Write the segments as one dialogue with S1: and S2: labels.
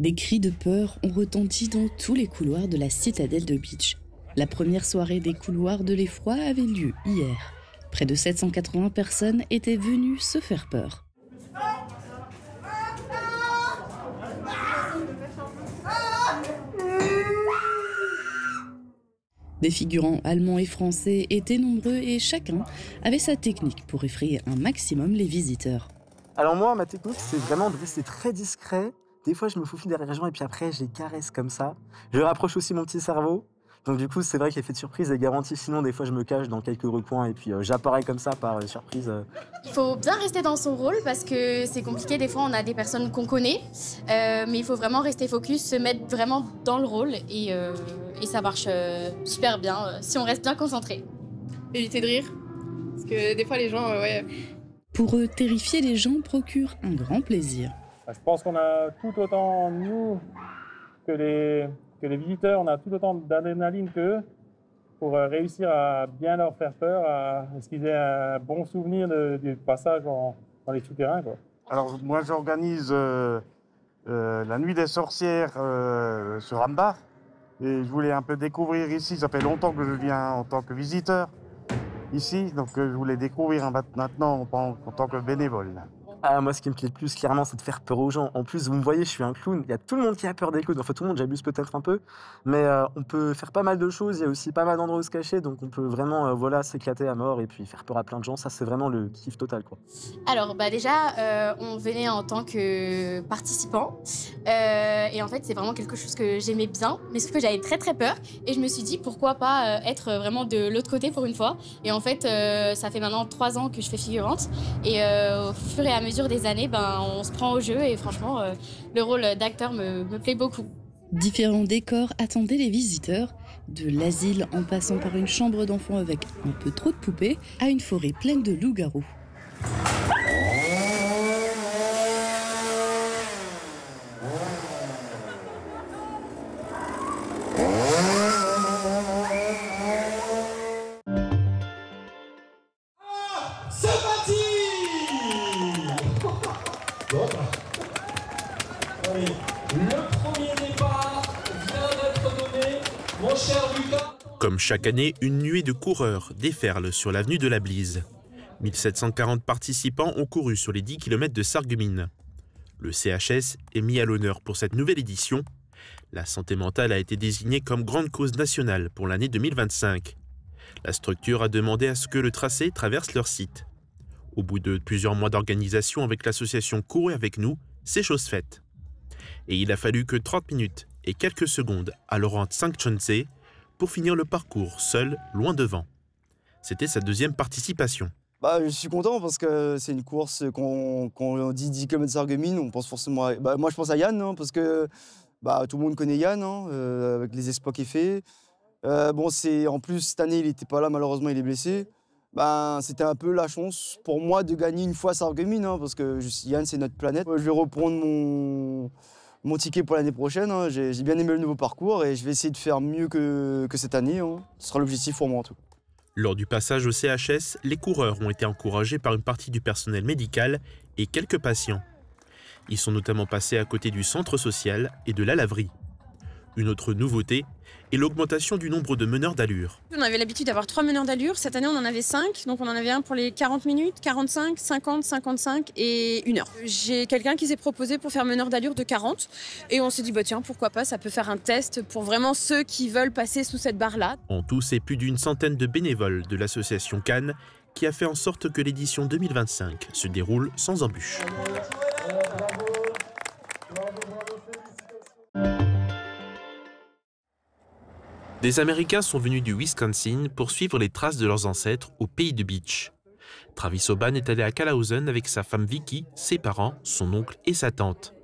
S1: Des cris de peur ont retenti dans tous les couloirs de la citadelle de Beach. La première soirée des couloirs de l'effroi avait lieu hier. Près de 780 personnes étaient venues se faire peur. Des figurants allemands et français étaient nombreux et chacun avait sa technique pour effrayer un maximum les visiteurs.
S2: Alors moi, ma technique, c'est vraiment de rester très discret. Des fois, je me faufile derrière les gens et puis après, je les caresse comme ça. Je rapproche aussi mon petit cerveau. Donc du coup, c'est vrai que l'effet de surprise est garanti. Sinon, des fois, je me cache dans quelques recoins et puis j'apparais comme ça par surprise.
S3: Il faut bien rester dans son rôle parce que c'est compliqué. Des fois, on a des personnes qu'on connaît. Mais il faut vraiment rester focus, se mettre vraiment dans le rôle. Et ça marche super bien si on reste bien concentré.
S4: Éviter de rire. Parce que des fois, les gens, ouais...
S1: Pour eux, terrifier les gens procure un grand plaisir.
S5: Je pense qu'on a tout autant, nous, que les visiteurs, on a tout autant d'adrénaline qu'eux pour réussir à bien leur faire peur, à ce qu'ils aient un bon souvenir du passage dans les souterrains, quoi.
S6: Alors moi j'organise la nuit des sorcières sur Ambar et je voulais un peu découvrir ici, ça fait longtemps que je viens en tant que visiteur ici, donc je voulais découvrir maintenant en tant que bénévole.
S2: Ah, moi, ce qui me plaît le plus, clairement, c'est de faire peur aux gens. En plus, vous me voyez, je suis un clown. Il y a tout le monde qui a peur des clowns. Enfin, tout le monde, j'abuse peut-être un peu. Mais on peut faire pas mal de choses. Il y a aussi pas mal d'endroits où se cacher. Donc, on peut vraiment s'éclater à mort et puis faire peur à plein de gens. Ça, c'est vraiment le kiff total, quoi.
S3: Alors, déjà, on venait en tant que participant. Et en fait, c'est vraiment quelque chose que j'aimais bien. Mais sauf que j'avais très, très peur. Et je me suis dit, pourquoi pas être vraiment de l'autre côté pour une fois. Et en fait, ça fait maintenant 3 ans que je fais figurante. Et au fur et à mesure des années, on se prend au jeu et franchement, le rôle d'acteur me plaît beaucoup.
S1: Différents décors attendaient les visiteurs, de l'asile en passant par une chambre d'enfant avec un peu trop de poupées à une forêt pleine de loups-garous.
S7: Le premier départ vient d'être donné, mon cher Lucas.
S8: Comme chaque année, une nuée de coureurs déferle sur l'avenue de la Blise. 1740 participants ont couru sur les 10 km de Sarreguemines. Le CHS est mis à l'honneur pour cette nouvelle édition. La santé mentale a été désignée comme grande cause nationale pour l'année 2025. La structure a demandé à ce que le tracé traverse leur site. Au bout de plusieurs mois d'organisation avec l'association Courez avec nous, c'est chose faite. Et il a fallu que 30 minutes et quelques secondes à Laurent Tsangchonse pour finir le parcours seul, loin devant. C'était sa deuxième participation.
S9: Je suis content parce que c'est une course, quand on dit 10 km de Sarreguemines, on pense forcément à... moi je pense à Yann, hein, parce que tout le monde connaît Yann, hein, avec les exploits qu'il fait. En plus cette année il n'était pas là, malheureusement il est blessé. C'était un peu la chance pour moi de gagner une fois Sarreguemines, hein, parce que Yann c'est notre planète. Je vais reprendre mon ticket pour l'année prochaine, hein. J'ai bien aimé le nouveau parcours et je vais essayer de faire mieux que cette année, hein. Ce sera l'objectif pour moi en tout.
S8: Lors du passage au CHS, les coureurs ont été encouragés par une partie du personnel médical et quelques patients. Ils sont notamment passés à côté du centre social et de la laverie. Une autre nouveauté est l'augmentation du nombre de meneurs d'allure.
S4: On avait l'habitude d'avoir 3 meneurs d'allure. Cette année, on en avait 5. Donc, on en avait un pour les 40 minutes, 45, 50, 55 et 1 heure. J'ai quelqu'un qui s'est proposé pour faire meneur d'allure de 40. Et on s'est dit, tiens, pourquoi pas, ça peut faire un test pour vraiment ceux qui veulent passer sous cette barre-là.
S8: En tout, c'est plus d'une centaine de bénévoles de l'association Cannes qui a fait en sorte que l'édition 2025 se déroule sans embûches. Des Américains sont venus du Wisconsin pour suivre les traces de leurs ancêtres au pays de Beach. Travis Oban est allé à Calhausen avec sa femme Vicky, ses parents, son oncle et sa tante.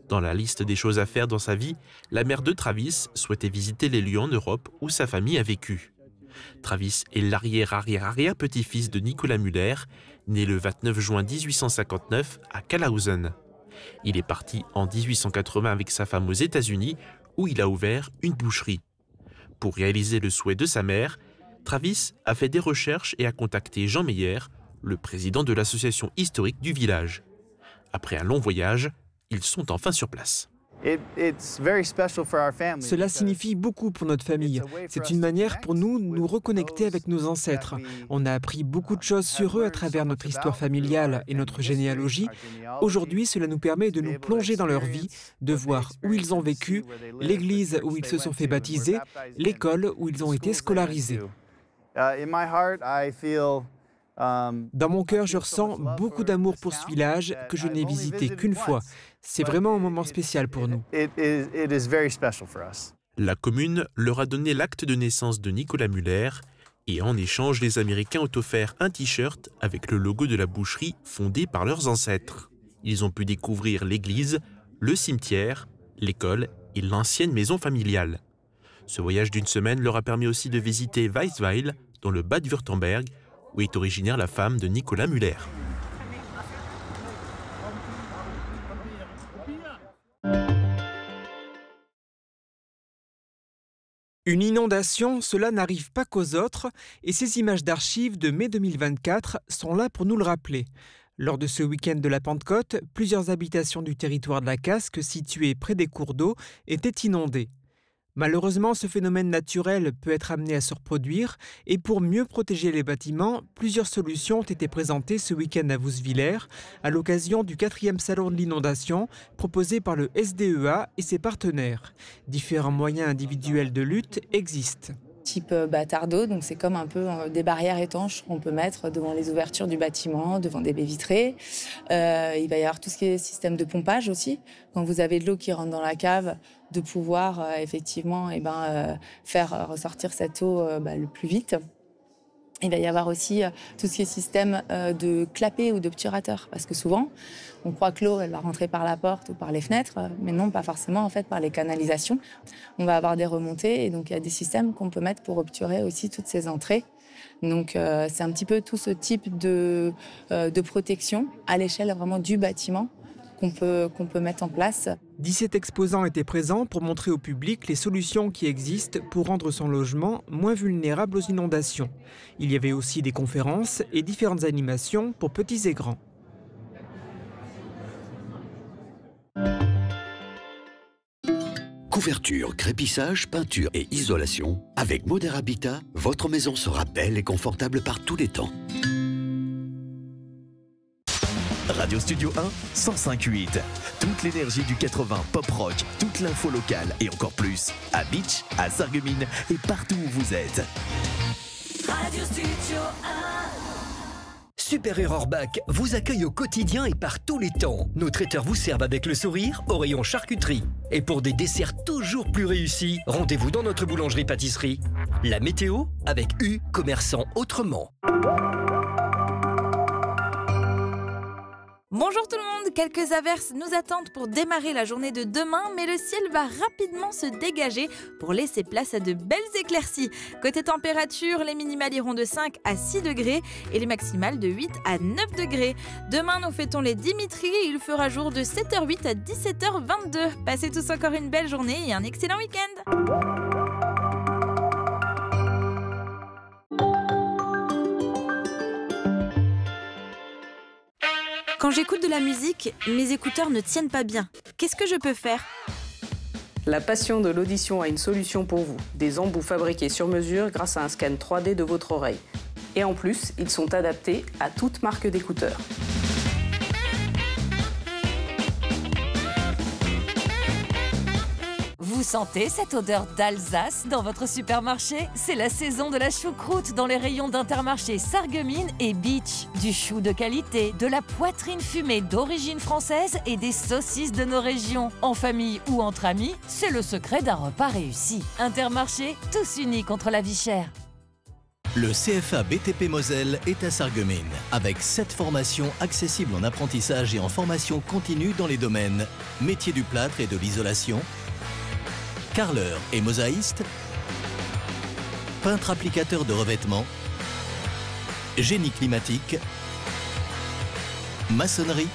S8: Dans la liste des choses à faire dans sa vie, la mère de Travis souhaitait visiter les lieux en Europe où sa famille a vécu. Travis est l'arrière-arrière-arrière-petit-fils de Nicolas Muller, né le 29 juin 1859 à Calhausen. Il est parti en 1880 avec sa femme aux États-Unis où il a ouvert une boucherie. Pour réaliser le souhait de sa mère, Travis a fait des recherches et a contacté Jean Meyer, le président de l'association historique du village. Après un long voyage, ils sont enfin sur place.
S10: Cela signifie beaucoup pour notre famille. C'est une manière pour nous de nous reconnecter avec nos ancêtres. On a appris beaucoup de choses sur eux à travers notre histoire familiale et notre généalogie. Aujourd'hui, cela nous permet de nous plonger dans leur vie, de voir où ils ont vécu, l'église où ils se sont fait baptiser, l'école où ils ont été scolarisés. Dans mon cœur, je ressens beaucoup d'amour pour ce village que je n'ai visité qu'une fois. C'est vraiment un moment spécial pour nous.
S8: La commune leur a donné l'acte de naissance de Nicolas Muller et en échange, les Américains ont offert un t-shirt avec le logo de la boucherie fondée par leurs ancêtres. Ils ont pu découvrir l'église, le cimetière, l'école et l'ancienne maison familiale. Ce voyage d'une semaine leur a permis aussi de visiter Weisweil, dans le Bade-Wurtemberg, où est originaire la femme de Nicolas Muller.
S10: Une inondation, cela n'arrive pas qu'aux autres, et ces images d'archives de mai 2024 sont là pour nous le rappeler. Lors de ce week-end de la Pentecôte, plusieurs habitations du territoire de la Casque, situées près des cours d'eau, étaient inondées. Malheureusement, ce phénomène naturel peut être amené à se reproduire et pour mieux protéger les bâtiments, plusieurs solutions ont été présentées ce week-end à Woeswiller à l'occasion du 4e salon de l'inondation proposé par le SDEA et ses partenaires. Différents moyens individuels de lutte existent.
S11: Type bâtard d'eau, donc c'est comme un peu des barrières étanches qu'on peut mettre devant les ouvertures du bâtiment, devant des baies vitrées. Il va y avoir tout ce qui est système de pompage aussi. Quand vous avez de l'eau qui rentre dans la cave, de pouvoir effectivement faire ressortir cette eau le plus vite. Il va y avoir aussi tout ce qui est système de clapet ou d'obturateur, parce que souvent, on croit que l'eau elle va rentrer par la porte ou par les fenêtres, mais non, pas forcément en fait par les canalisations. On va avoir des remontées et donc il y a des systèmes qu'on peut mettre pour obturer aussi toutes ces entrées. Donc c'est un petit peu tout ce type de protection à l'échelle vraiment du bâtiment qu'on peut mettre en place.
S10: 17 exposants étaient présents pour montrer au public les solutions qui existent pour rendre son logement moins vulnérable aux inondations. Il y avait aussi des conférences et différentes animations pour petits et grands.
S12: Couverture, crépissage, peinture et isolation. Avec Modern Habitat, votre maison sera belle et confortable par tous les temps.
S13: Radio Studio 1, 105.8. Toute l'énergie du 80 pop rock, toute l'info locale et encore plus. À Beach, à Sarreguemines et partout où vous êtes.
S14: Radio Studio 1.
S15: Super Errorback vous accueille au quotidien et par tous les temps. Nos traiteurs vous servent avec le sourire au rayon charcuterie. Et pour des desserts toujours plus réussis, rendez-vous dans notre boulangerie-pâtisserie. La météo avec U, commerçant autrement.
S16: Bonjour tout le monde, quelques averses nous attendent pour démarrer la journée de demain, mais le ciel va rapidement se dégager pour laisser place à de belles éclaircies. Côté température, les minimales iront de 5 à 6 degrés et les maximales de 8 à 9 degrés. Demain, nous fêtons les Dimitri et il fera jour de 7h08 à 17h22. Passez tous encore une belle journée et un excellent week-end. Quand j'écoute de la musique, mes écouteurs ne tiennent pas bien. Qu'est-ce que je peux faire ?
S17: La passion de l'audition a une solution pour vous. Des embouts fabriqués sur mesure grâce à un scan 3D de votre oreille. Et en plus, ils sont adaptés à toute marque d'écouteurs.
S14: Vous sentez cette odeur d'Alsace dans votre supermarché? C'est la saison de la choucroute dans les rayons d'Intermarché Sarreguemines et Beach. Du chou de qualité, de la poitrine fumée d'origine française et des saucisses de nos régions. En famille ou entre amis, c'est le secret d'un repas réussi. Intermarché, tous unis contre la vie chère.
S13: Le CFA BTP Moselle est à Sarreguemines, avec 7 formations accessibles en apprentissage et en formation continue dans les domaines métier du plâtre et de l'isolation, carreleur et mosaïste, peintre applicateur de revêtement, génie climatique, maçonnerie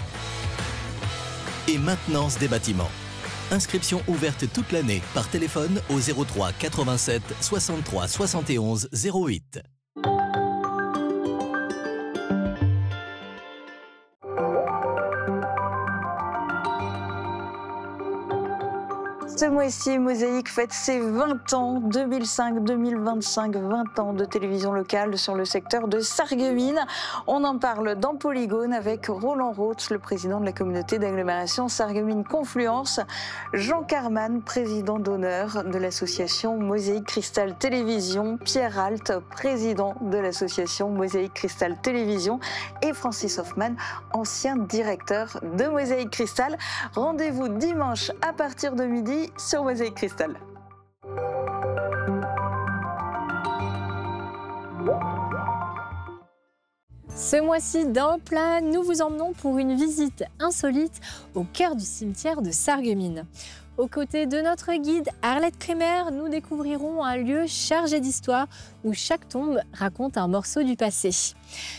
S13: et maintenance des bâtiments. Inscription ouverte toute l'année par téléphone au 03 87 63 71 08.
S18: Ce mois-ci, Mosaïque fête ses 20 ans, 2005-2025, 20 ans de télévision locale sur le secteur de Sarreguemines. On en parle dans Polygone avec Roland Roth, le président de la communauté d'agglomération Sarreguemines Confluence, Jean Carman, président d'honneur de l'association Mosaïque Cristal Télévision, Pierre Alt, président de l'association Mosaïque Cristal Télévision et Francis Hoffman, ancien directeur de Mosaïque Cristal. Rendez-vous dimanche à partir de midi sur Mosaïque Cristal.
S19: Ce mois-ci, dans Plat, nous vous emmenons pour une visite insolite au cœur du cimetière de Sarreguemines. Aux côtés de notre guide Arlette Kremer, nous découvrirons un lieu chargé d'histoire où chaque tombe raconte un morceau du passé.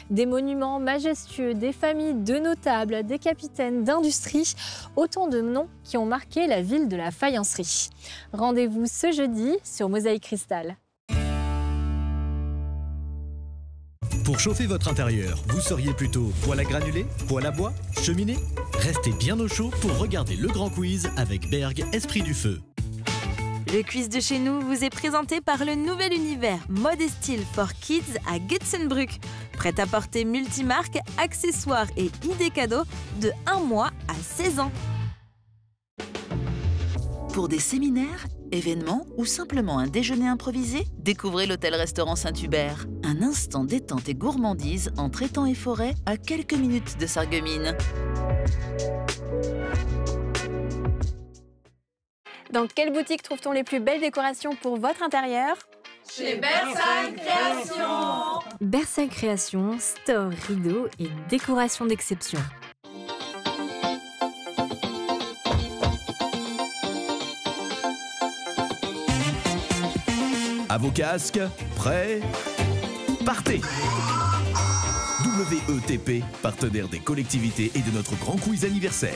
S19: Des monuments majestueux, des familles de notables, des capitaines d'industrie, autant de noms qui ont marqué la ville de la faïencerie. Rendez-vous ce jeudi sur Mosaïque Cristal.
S13: Pour chauffer votre intérieur, vous seriez plutôt poêle à granulés, poêle à bois, cheminée? Restez bien au chaud pour regarder le grand quiz avec Berg Esprit du Feu.
S16: Le quiz de chez nous vous est présenté par le nouvel univers Mode et Style for Kids à Gutsenbruck. Prêt à porter multimarques, accessoires et idées cadeaux de 1 mois à 16 ans.
S20: Pour des séminaires, événements ou simplement un déjeuner improvisé, découvrez l'hôtel-restaurant Saint-Hubert. Un instant détente et gourmandise entre étangs et forêts à quelques minutes de Sarreguemines.
S19: Dans quelle boutique trouve-t-on les plus belles décorations pour votre intérieur?
S21: Chez Bersailles Création.
S19: Bersailles Création, store, rideaux et décorations d'exception.
S22: À vos casques, prêts, partez! WETP, partenaire des collectivités et de notre grand quiz anniversaire.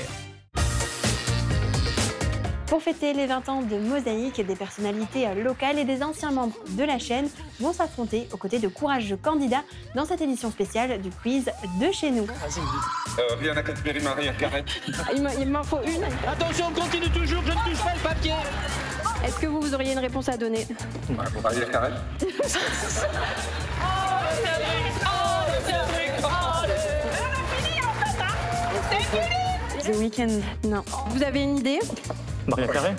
S19: Pour fêter les 20 ans de Mosaïque, des personnalités locales et des anciens membres de la chaîne vont s'affronter aux côtés de courageux candidats dans cette édition spéciale du quiz de chez nous.
S23: Rihanna Cadbury, Maria Carré.
S19: Il m'en faut une.
S21: Attention, on continue toujours, je ne touche pas le papier.
S19: Est-ce que vous auriez une réponse à donner?
S23: Maria Carré.
S19: The Weeknd, non. Vous avez une idée?
S23: Maria Carré.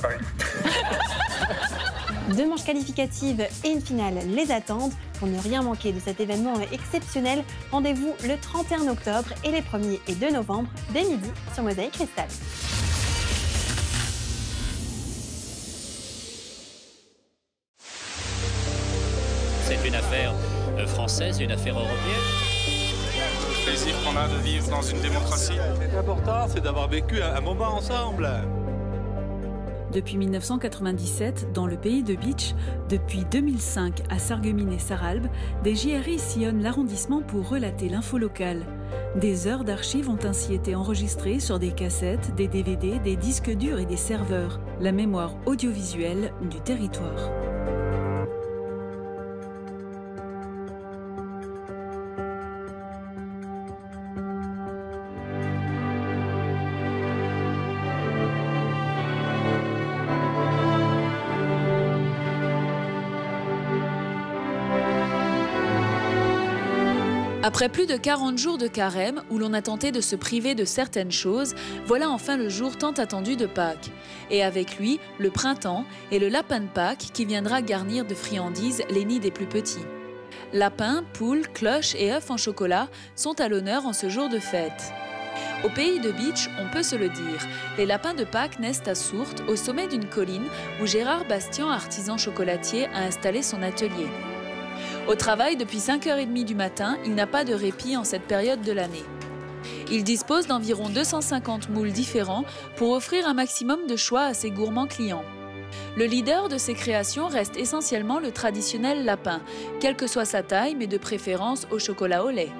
S19: 2 manches qualificatives et une finale les attendent. Pour ne rien manquer de cet événement exceptionnel, rendez-vous le 31 octobre et les 1er et 2 novembre dès midi sur Mosaïque Cristal.
S24: C'est une affaire française, une affaire européenne.
S23: Le plaisir qu'on a de vivre dans une démocratie.
S25: L'important, c'est d'avoir vécu un moment ensemble.
S26: Depuis 1997, dans le pays de Bitche, depuis 2005 à Sarreguemines et Sarralbe, des JRI sillonnent l'arrondissement pour relater l'info locale. Des heures d'archives ont ainsi été enregistrées sur des cassettes, des DVD, des disques durs et des serveurs. La mémoire audiovisuelle du territoire.
S27: Après plus de 40 jours de carême, où l'on a tenté de se priver de certaines choses, voilà enfin le jour tant attendu de Pâques. Et avec lui, le printemps et le lapin de Pâques qui viendra garnir de friandises les nids des plus petits. Lapins, poules, cloches et œufs en chocolat sont à l'honneur en ce jour de fête. Au pays de Bitche, on peut se le dire, les lapins de Pâques naissent à Sourtes, au sommet d'une colline où Gérard Bastian, artisan chocolatier, a installé son atelier. Au travail depuis 5h30 du matin, il n'a pas de répit en cette période de l'année. Il dispose d'environ 250 moules différents pour offrir un maximum de choix à ses gourmands clients. Le leader de ses créations reste essentiellement le traditionnel lapin, quelle que soit sa taille, mais de préférence au chocolat au lait.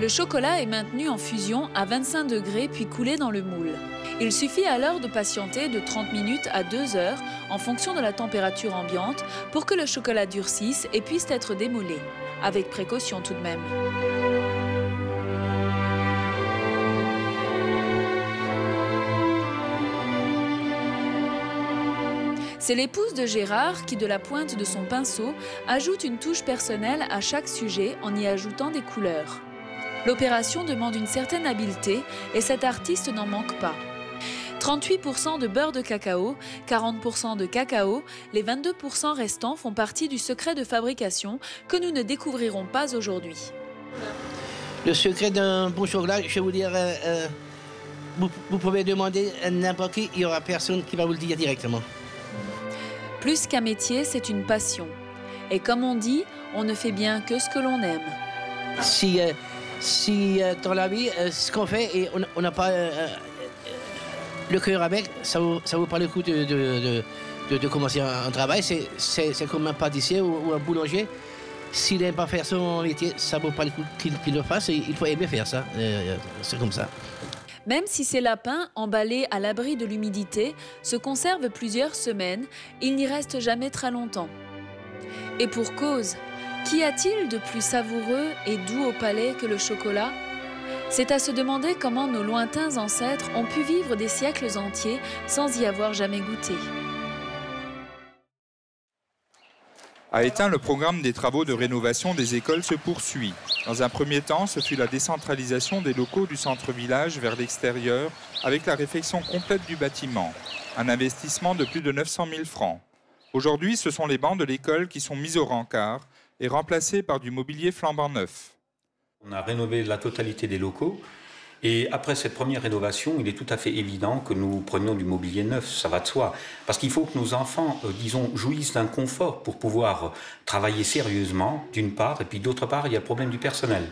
S27: Le chocolat est maintenu en fusion à 25 degrés puis coulé dans le moule. Il suffit alors de patienter de 30 minutes à 2 heures en fonction de la température ambiante pour que le chocolat durcisse et puisse être démoulé, avec précaution tout de même. C'est l'épouse de Gérard qui, de la pointe de son pinceau, ajoute une touche personnelle à chaque sujet en y ajoutant des couleurs. L'opération demande une certaine habileté et cet artiste n'en manque pas. 38% de beurre de cacao, 40% de cacao, les 22% restants font partie du secret de fabrication que nous ne découvrirons pas aujourd'hui.
S1: Le secret d'un bon chocolat, je vais vous dire, vous pouvez demander à n'importe qui, il n'y aura personne qui va vous le dire directement.
S27: Plus qu'un métier, c'est une passion. Et comme on dit, on ne fait bien que ce que l'on aime.
S1: Si dans la vie, ce qu'on fait et on n'a pas le cœur avec, ça vaut pas le coup de commencer un travail. C'est comme un pâtissier ou un boulanger. S'il n'aime pas faire son métier, ça vaut pas le coup qu'il le fasse. Il faut aimer faire ça. C'est comme ça.
S27: Même si ces lapins, emballés à l'abri de l'humidité, se conservent plusieurs semaines, ils n'y restent jamais très longtemps. Et pour cause, qu'y a-t-il de plus savoureux et doux au palais que le chocolat ? C'est à se demander comment nos lointains ancêtres ont pu vivre des siècles entiers sans y avoir jamais goûté.
S2: À Étain, le programme des travaux de rénovation des écoles se poursuit. Dans un premier temps, ce fut la décentralisation des locaux du centre-village vers l'extérieur avec la réfection complète du bâtiment. Un investissement de plus de 900 000 francs. Aujourd'hui, ce sont les bancs de l'école qui sont mis au rencard et remplacés par du mobilier flambant neuf.
S3: On a rénové la totalité des locaux. Et après cette première rénovation, il est tout à fait évident que nous prenions du mobilier neuf, ça va de soi. Parce qu'il faut que nos enfants, jouissent d'un confort pour pouvoir travailler sérieusement, d'une part, et puis d'autre part, il y a le problème du personnel.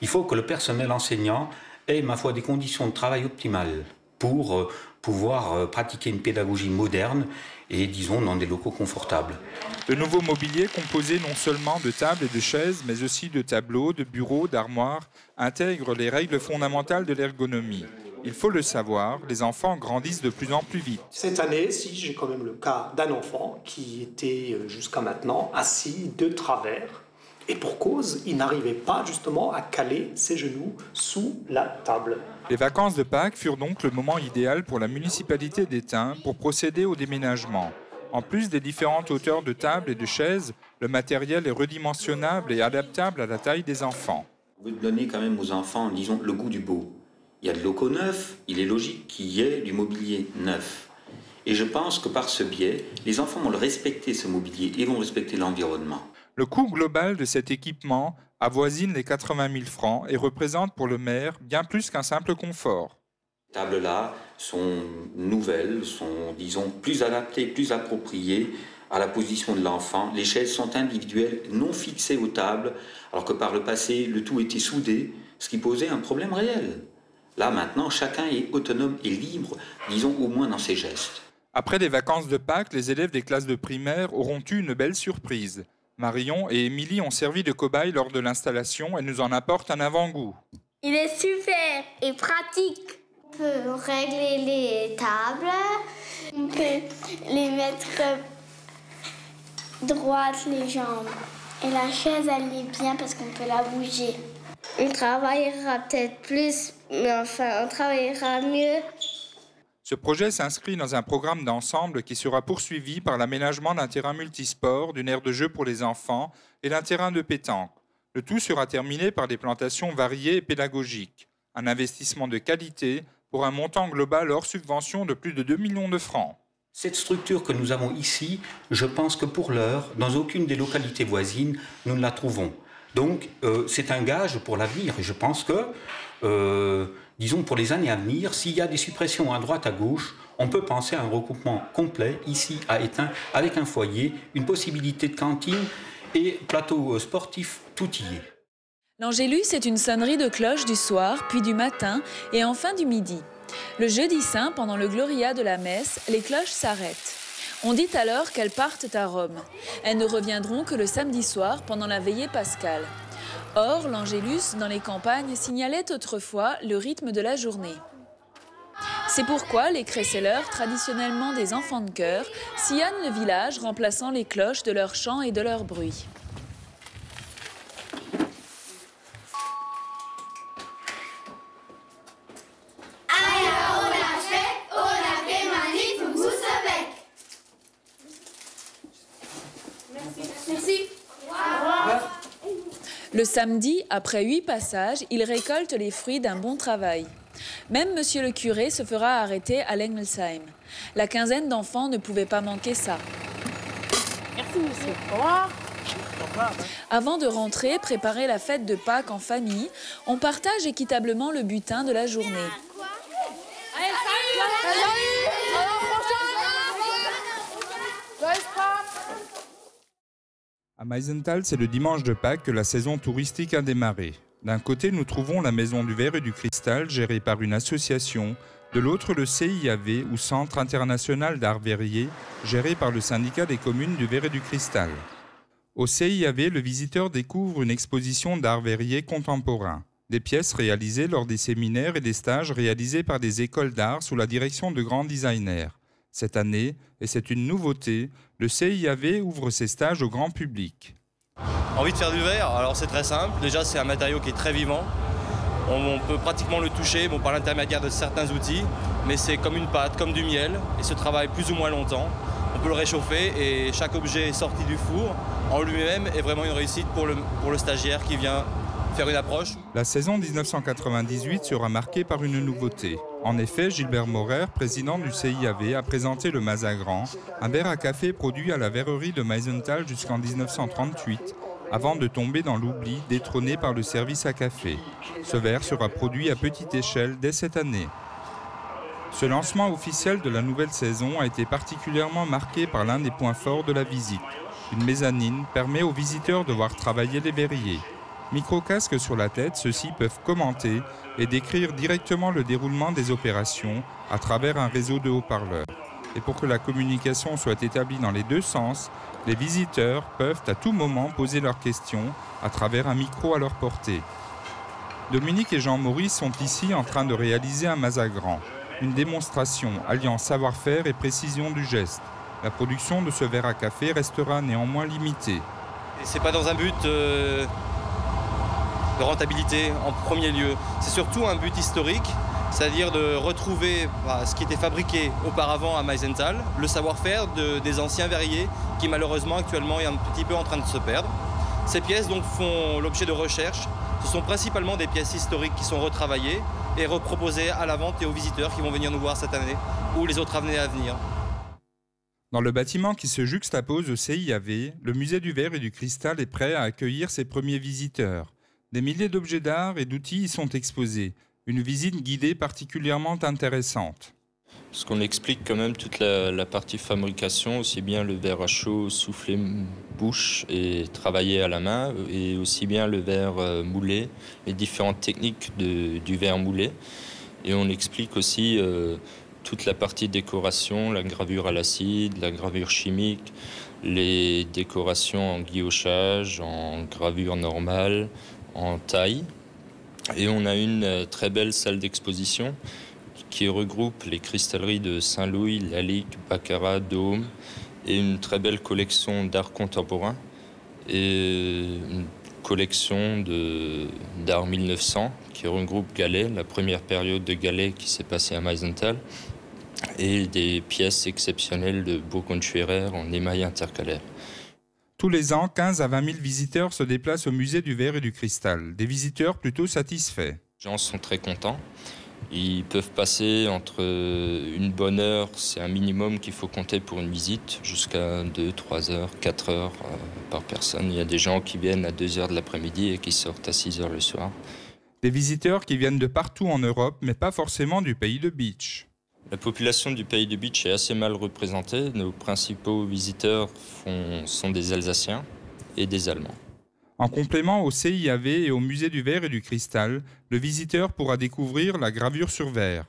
S3: Il faut que le personnel enseignant ait, ma foi, des conditions de travail optimales pour pouvoir pratiquer une pédagogie moderne et, dans des locaux confortables.
S2: Le nouveau mobilier, composé non seulement de tables et de chaises, mais aussi de tableaux, de bureaux, d'armoires, intègre les règles fondamentales de l'ergonomie. Il faut le savoir, les enfants grandissent de plus en plus vite.
S5: Cette année, si j'ai quand même le cas d'un enfant qui était jusqu'à maintenant assis de travers, et pour cause, il n'arrivait pas justement à caler ses genoux sous la table.
S2: Les vacances de Pâques furent donc le moment idéal pour la municipalité d'Étain pour procéder au déménagement. En plus des différentes hauteurs de tables et de chaises, le matériel est redimensionnable et adaptable à la taille des enfants.
S3: On veut donner quand même aux enfants, le goût du beau. Il y a de locaux neufs, il est logique qu'il y ait du mobilier neuf. Et je pense que par ce biais, les enfants vont le respecter, ce mobilier, et vont respecter l'environnement.
S2: Le coût global de cet équipement avoisine les 80 000 francs et représente pour le maire bien plus qu'un simple confort.
S3: Les tables-là sont nouvelles, sont, plus adaptées, plus appropriées à la position de l'enfant. Les chaises sont individuelles, non fixées aux tables, alors que par le passé, le tout était soudé, ce qui posait un problème réel. Là, maintenant, chacun est autonome et libre, au moins dans ses gestes.
S2: Après les vacances de Pâques, les élèves des classes de primaire auront eu une belle surprise. Marion et Émilie ont servi de cobayes lors de l'installation et nous en apportent un avant-goût.
S6: Il est super et pratique. On peut régler les tables, on peut les mettre droites, les jambes. Et la chaise, elle est bien parce qu'on peut la bouger. On travaillera peut-être plus, mais enfin, on travaillera mieux.
S2: Ce projet s'inscrit dans un programme d'ensemble qui sera poursuivi par l'aménagement d'un terrain multisport, d'une aire de jeu pour les enfants et d'un terrain de pétanque. Le tout sera terminé par des plantations variées et pédagogiques. Un investissement de qualité pour un montant global hors subvention de plus de 2 millions de francs.
S3: Cette structure que nous avons ici, je pense que pour l'heure, dans aucune des localités voisines, nous ne la trouvons. Donc, c'est un gage pour l'avenir. Je pense que... pour les années à venir, s'il y a des suppressions à droite, à gauche, on peut penser à un regroupement complet, ici à Étain, avec un foyer, une possibilité de cantine et plateau sportif, tout y est.
S27: L'Angélus est une sonnerie de cloche du soir, puis du matin et enfin du midi. Le jeudi saint, pendant le gloria de la messe, les cloches s'arrêtent. On dit alors qu'elles partent à Rome. Elles ne reviendront que le samedi soir, pendant la veillée pascale. Or, l'Angélus, dans les campagnes, signalait autrefois le rythme de la journée. C'est pourquoi les crécelleurs, traditionnellement des enfants de chœur, sillonnent le village, remplaçant les cloches de leurs chants et de leurs bruits. Le samedi, après 8 passages, il récolte les fruits d'un bon travail. Même monsieur le curé se fera arrêter à Lengelsheim. La quinzaine d'enfants ne pouvait pas manquer ça.
S19: Merci, monsieur. Au revoir.
S27: Avant de rentrer, préparer la fête de Pâques en famille, on partage équitablement le butin de la journée.
S19: Allez, salut! À la prochaine!
S2: À Meisenthal, c'est le dimanche de Pâques que la saison touristique a démarré. D'un côté, nous trouvons la Maison du Verre et du Cristal, gérée par une association. De l'autre, le CIAV, ou Centre international d'art verrier, géré par le syndicat des communes du Verre et du Cristal. Au CIAV, le visiteur découvre une exposition d'art verrier contemporain. Des pièces réalisées lors des séminaires et des stages réalisés par des écoles d'art sous la direction de grands designers. Cette année, et c'est une nouveauté, le CIAV ouvre ses stages au grand public.
S4: Envie de faire du verre, alors c'est très simple. Déjà, c'est un matériau qui est très vivant. On peut pratiquement le toucher par l'intermédiaire de certains outils, mais c'est comme une pâte, comme du miel, et se travaille plus ou moins longtemps. On peut le réchauffer et chaque objet sorti du four en lui-même est vraiment une réussite pour le stagiaire qui vient faire une approche.
S2: La saison 1998 sera marquée par une nouveauté. En effet, Gilbert Maurer, président du CIAV, a présenté le Mazagran, un verre à café produit à la verrerie de Meisenthal jusqu'en 1938, avant de tomber dans l'oubli, détrôné par le service à café. Ce verre sera produit à petite échelle dès cette année. Ce lancement officiel de la nouvelle saison a été particulièrement marqué par l'un des points forts de la visite. Une mezzanine permet aux visiteurs de voir travailler les verriers. Micro-casques sur la tête, ceux-ci peuvent commenter et décrire directement le déroulement des opérations à travers un réseau de haut-parleurs. Et pour que la communication soit établie dans les deux sens, les visiteurs peuvent à tout moment poser leurs questions à travers un micro à leur portée. Dominique et Jean-Maurice sont ici en train de réaliser un mazagran, une démonstration alliant savoir-faire et précision du geste. La production de ce verre à café restera néanmoins limitée.
S4: Ce n'est pas dans un but de rentabilité en premier lieu. C'est surtout un but historique, c'est-à-dire de retrouver ce qui était fabriqué auparavant à Meisenthal, le savoir-faire des anciens verriers qui malheureusement actuellement est un petit peu en train de se perdre. Ces pièces donc font l'objet de recherches. Ce sont principalement des pièces historiques qui sont retravaillées et reproposées à la vente et aux visiteurs qui vont venir nous voir cette année ou les autres années à venir.
S2: Dans le bâtiment qui se juxtapose au CIAV, le musée du verre et du cristal est prêt à accueillir ses premiers visiteurs. Des milliers d'objets d'art et d'outils y sont exposés. Une visite guidée particulièrement intéressante.
S7: Parce qu'on explique quand même toute la partie fabrication, aussi bien le verre à chaud, soufflé bouche et travaillé à la main, et aussi bien le verre moulé, les différentes techniques du verre moulé. Et on explique aussi toute la partie décoration, la gravure à l'acide, la gravure chimique, les décorations en guillochage, en gravure normale, en taille. Et on a une très belle salle d'exposition qui regroupe les cristalleries de Saint-Louis, Lalique, Baccarat, Dôme et une très belle collection d'art contemporain et une collection d'art 1900 qui regroupe Gallet, la première période de Gallet qui s'est passée à Meisenthal, et des pièces exceptionnelles de Burgund-Schwerer en émail intercalaire.
S2: Tous les ans, 15 à 20 000 visiteurs se déplacent au musée du verre et du cristal. Des visiteurs plutôt satisfaits.
S7: Les gens sont très contents. Ils peuvent passer entre une bonne heure, c'est un minimum qu'il faut compter pour une visite, jusqu'à 2, 3 heures, 4 heures par personne. Il y a des gens qui viennent à 2 heures de l'après-midi et qui sortent à 6 heures le soir.
S2: Des visiteurs qui viennent de partout en Europe, mais pas forcément du pays de Bitche.
S7: La population du pays de Bitche est assez mal représentée. Nos principaux visiteurs sont des Alsaciens et des Allemands.
S2: En complément au CIAV et au musée du verre et du cristal, le visiteur pourra découvrir la gravure sur verre.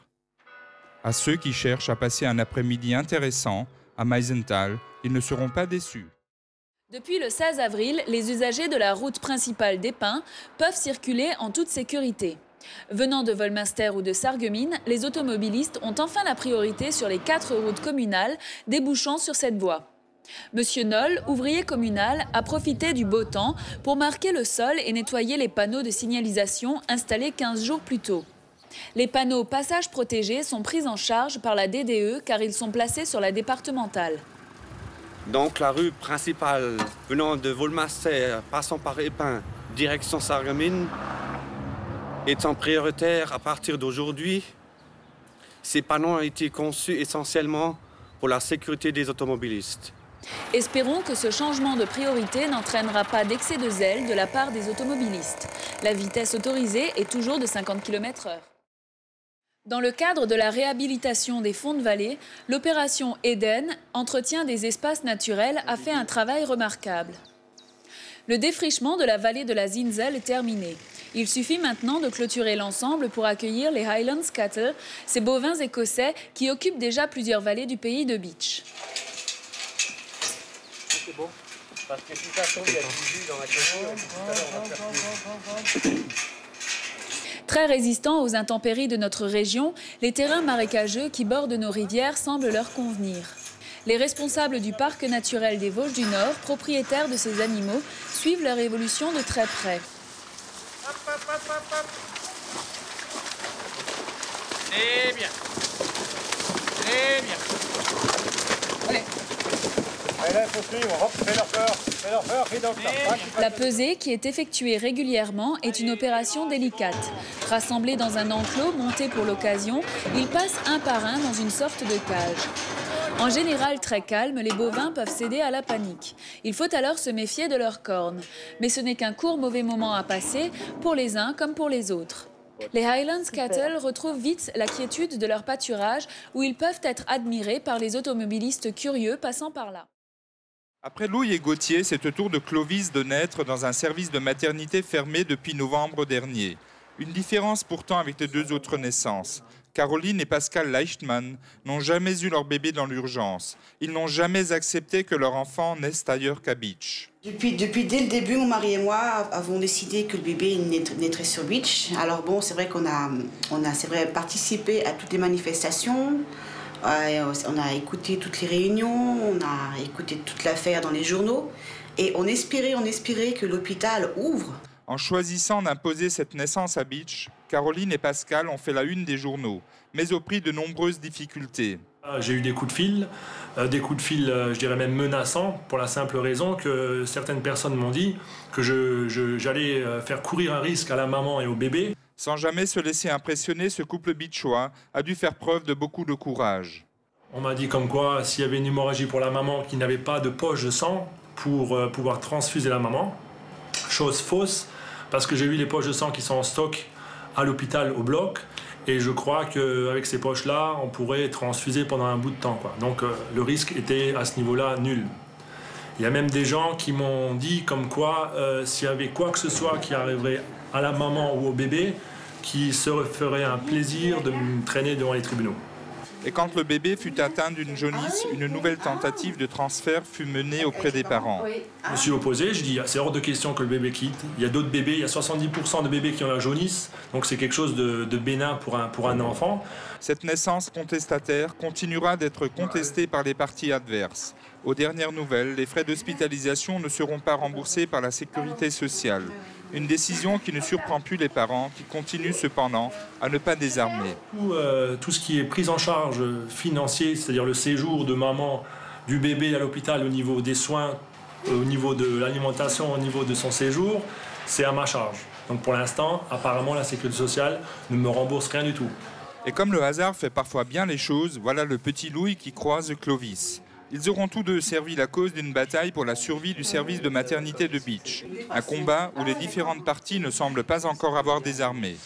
S2: À ceux qui cherchent à passer un après-midi intéressant à Meisenthal, ils ne seront pas déçus.
S27: Depuis le 16 avril, les usagers de la route principale des Pins peuvent circuler en toute sécurité. Venant de Volminster ou de Sarreguemines, les automobilistes ont enfin la priorité sur les 4 routes communales débouchant sur cette voie. Monsieur Noll, ouvrier communal, a profité du beau temps pour marquer le sol et nettoyer les panneaux de signalisation installés 15 jours plus tôt. Les panneaux passages protégés sont pris en charge par la DDE car ils sont placés sur la départementale.
S8: Donc la rue principale venant de Volminster, passant par Épins, direction Sarreguemines, étant prioritaire à partir d'aujourd'hui, ces panneaux ont été conçus essentiellement pour la sécurité des automobilistes.
S27: Espérons que ce changement de priorité n'entraînera pas d'excès de zèle de la part des automobilistes. La vitesse autorisée est toujours de 50 km/h. Dans le cadre de la réhabilitation des fonds de vallée, l'opération Eden, entretien des espaces naturels, a fait un travail remarquable. Le défrichement de la vallée de la Zinzel est terminé. Il suffit maintenant de clôturer l'ensemble pour accueillir les Highlands Cattle, ces bovins écossais qui occupent déjà plusieurs vallées du pays de Beach.
S8: C'est bon, parce que si ça tombe, il y a du jus dans la commune.
S27: Très résistants aux intempéries de notre région, les terrains marécageux qui bordent nos rivières semblent leur convenir. Les responsables du parc naturel des Vosges du Nord, propriétaires de ces animaux, suivent leur évolution de très près.
S21: Hop, hop, hop, hop, hop. C'est bien. C'est bien. Allez. Allez, faut suivre. Hop, fais leur peur. Fais leur peur, fais donc leur.
S27: La pesée, qui est effectuée régulièrement, est une opération délicate. Rassemblés dans un enclos monté pour l'occasion, ils passent un par un dans une sorte de cage. En général très calmes, les bovins peuvent céder à la panique. Il faut alors se méfier de leurs cornes. Mais ce n'est qu'un court mauvais moment à passer, pour les uns comme pour les autres. Les Highlands Cattle retrouvent vite la quiétude de leur pâturage, où ils peuvent être admirés par les automobilistes curieux passant par là.
S2: Après Louis et Gauthier, c'est au tour de Clovis de naître dans un service de maternité fermé depuis novembre dernier. Une différence pourtant avec les 2 autres naissances. Caroline et Pascal Leichtmann n'ont jamais eu leur bébé dans l'urgence. Ils n'ont jamais accepté que leur enfant naisse ailleurs qu'à Beach.
S9: Depuis dès le début, mon mari et moi avons décidé que le bébé naîtrait sur Beach. Alors bon, c'est vrai qu'on a participé à toutes les manifestations. On a écouté toutes les réunions, on a écouté toute l'affaire dans les journaux. Et on espérait que l'hôpital ouvre.
S2: En choisissant d'imposer cette naissance à Beach, Caroline et Pascal ont fait la une des journaux, mais au prix de nombreuses difficultés.
S10: J'ai eu des coups de fil, je dirais même menaçants, pour la simple raison que certaines personnes m'ont dit que j'allais faire courir un risque à la maman et au bébé.
S2: Sans jamais se laisser impressionner, ce couple beachois a dû faire preuve de beaucoup de courage.
S10: On m'a dit comme quoi, s'il y avait une hémorragie pour la maman qui n'avait pas de poche de sang pour pouvoir transfuser la maman, chose fausse, parce que j'ai vu les poches de sang qui sont en stock à l'hôpital au bloc, et je crois qu'avec ces poches-là, on pourrait transfuser pendant un bout de temps, quoi. Donc le risque était à ce niveau-là nul. Il y a même des gens qui m'ont dit comme quoi, s'il y avait quoi que ce soit qui arriverait à la maman ou au bébé, qui se ferait un plaisir de me traîner devant les tribunaux.
S2: Et quand le bébé fut atteint d'une jaunisse, une nouvelle tentative de transfert fut menée auprès des parents.
S10: Je me suis opposé, je dis c'est hors de question que le bébé quitte. Il y a d'autres bébés, il y a 70% de bébés qui ont la jaunisse, donc c'est quelque chose de bénin pour un enfant.
S2: Cette naissance contestataire continuera d'être contestée par les parties adverses. Aux dernières nouvelles, les frais d'hospitalisation ne seront pas remboursés par la sécurité sociale. Une décision qui ne surprend plus les parents, qui continuent cependant à ne pas désarmer.
S10: Tout ce qui est prise en charge financier, c'est-à-dire le séjour de maman, du bébé à l'hôpital au niveau des soins, au niveau de l'alimentation, au niveau de son séjour, c'est à ma charge. Donc pour l'instant, apparemment, la sécurité sociale ne me rembourse rien du tout.
S2: Et comme le hasard fait parfois bien les choses, voilà le petit Louis qui croise Clovis. Ils auront tous deux servi la cause d'une bataille pour la survie du service de maternité de Beach. Un combat où les différentes parties ne semblent pas encore avoir désarmé.